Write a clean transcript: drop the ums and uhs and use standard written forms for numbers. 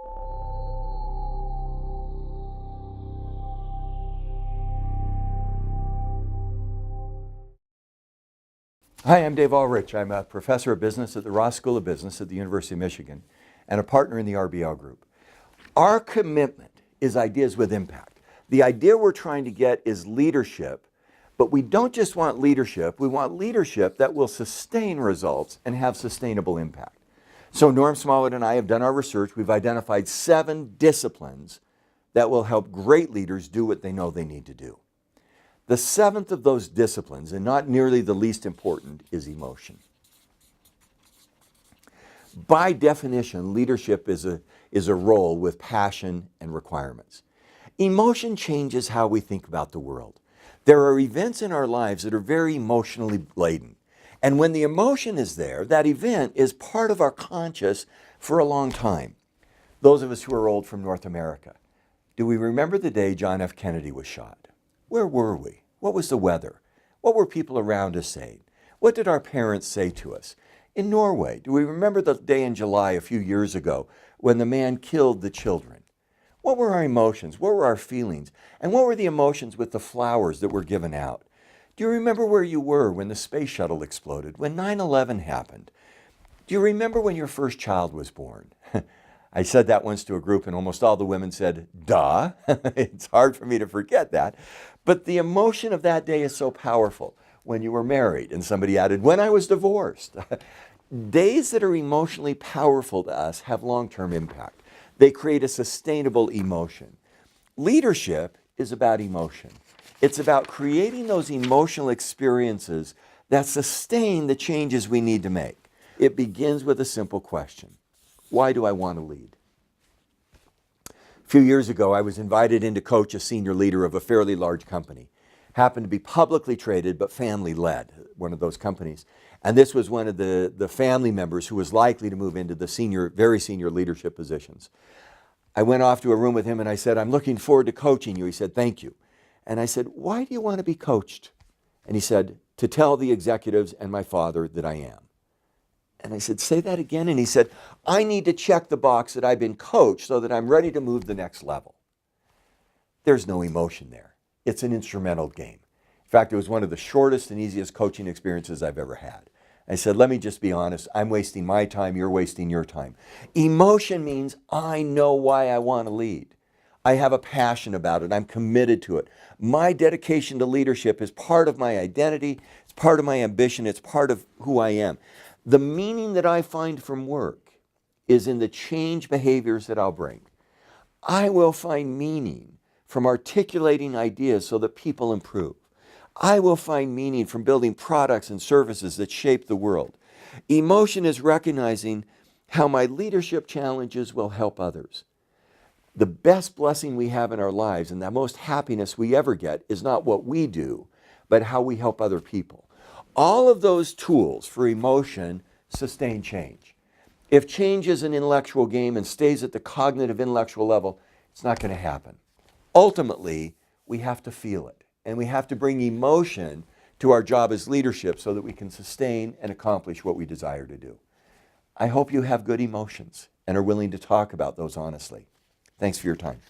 Hi, I'm Dave Ulrich. I'm a professor of business at the Ross School of Business at the University of Michigan and a partner in the RBL Group. Our commitment is ideas with impact. The idea we're trying to get is leadership, but we don't just want leadership, we want leadership that will sustain results and have sustainable impact. So Norm Smallwood and I have done our research. We've identified 7 disciplines that will help great leaders do what they know they need to do. The 7th of those disciplines, and not nearly the least important, is emotion. By definition, leadership is a role with passion and requirements. Emotion changes how we think about the world. There are events in our lives that are very emotionally laden. And when the emotion is there, that event is part of our conscious for a long time. Those of us who are old from North America, do we remember the day John F. Kennedy was shot? Where were we? What was the weather? What were people around us saying? What did our parents say to us? In Norway, do we remember the day in July a few years ago when the man killed the children? What were our emotions? What were our feelings? And what were the emotions with the flowers that were given out? Do you remember where you were when the space shuttle exploded, when 9/11 happened? Do you remember when your first child was born? I said that once to a group and almost all the women said, duh. It's hard for me to forget that. But the emotion of that day is so powerful. When you were married, and somebody added, when I was divorced. Days that are emotionally powerful to us have long-term impact. They create a sustainable emotion. Leadership is about emotion. It's about creating those emotional experiences that sustain the changes we need to make. It begins with a simple question. Why do I want to lead? A few years ago, I was invited in to coach a senior leader of a fairly large company. Happened to be publicly traded, but family-led, one of those companies. And this was one of the family members who was likely to move into the very senior leadership positions. I went off to a room with him and I said, I'm looking forward to coaching you. He said, thank you. And I said, why do you want to be coached? And he said, to tell the executives and my father that I am. And I said, say that again. And he said, I need to check the box that I've been coached so that I'm ready to move the next level. There's no emotion there. It's an instrumental game. In fact, it was one of the shortest and easiest coaching experiences I've ever had. I said, let me just be honest. I'm wasting my time. You're wasting your time. Emotion means I know why I want to lead. I have a passion about it. I'm committed to it. My dedication to leadership is part of my identity. It's part of my ambition. It's part of who I am. The meaning that I find from work is in the change behaviors that I'll bring. I will find meaning from articulating ideas so that people improve. I will find meaning from building products and services that shape the world. Emotion is recognizing how my leadership challenges will help others. The best blessing we have in our lives and the most happiness we ever get is not what we do, but how we help other people. All of those tools for emotion sustain change. If change is an intellectual game and stays at the cognitive intellectual level, it's not going to happen. Ultimately, we have to feel it, and we have to bring emotion to our job as leadership so that we can sustain and accomplish what we desire to do. I hope you have good emotions and are willing to talk about those honestly. Thanks for your time.